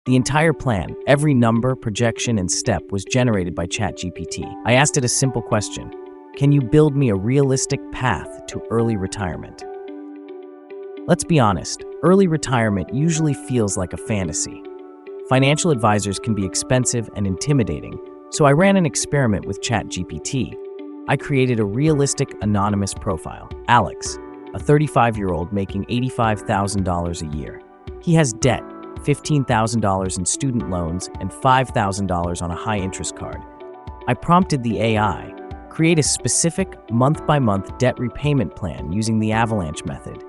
The entire plan, every number, projection, and step was generated by ChatGPT. I asked it a simple question: can you build me a realistic path to early retirement? Let's be honest, early retirement usually feels like a fantasy. Financial advisors can be expensive and intimidating, so I ran an experiment with ChatGPT. I created a realistic anonymous profile, Alex, a 35-year-old making $85,000 a year. He has debt, $15,000 in student loans, and $5,000 on a high-interest card. I prompted the AI, create a specific month-by-month debt repayment plan using the avalanche method.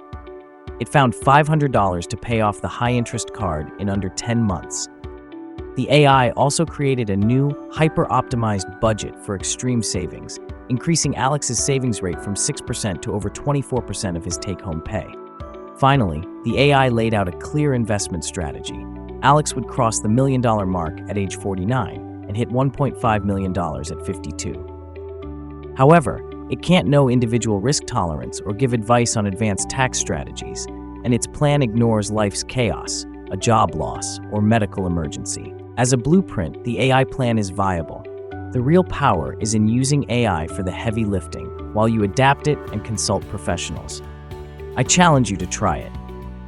It found $500 to pay off the high-interest card in under 10 months. The AI also created a new, hyper-optimized budget for extreme savings, increasing Alex's savings rate from 6% to over 24% of his take-home pay. Finally, the AI laid out a clear investment strategy. Alex would cross the $1 million mark at age 49 and hit $1.5 million at 52. However, it can't know individual risk tolerance or give advice on advanced tax strategies, and its plan ignores life's chaos, a job loss, or medical emergency. As a blueprint, the AI plan is viable. The real power is in using AI for the heavy lifting, while you adapt it and consult professionals. I challenge you to try it.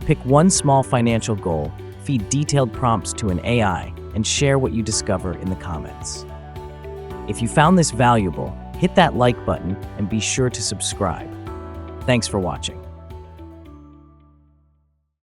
Pick one small financial goal, feed detailed prompts to an AI, and share what you discover in the comments. If you found this valuable, hit that like button and be sure to subscribe. Thanks for watching.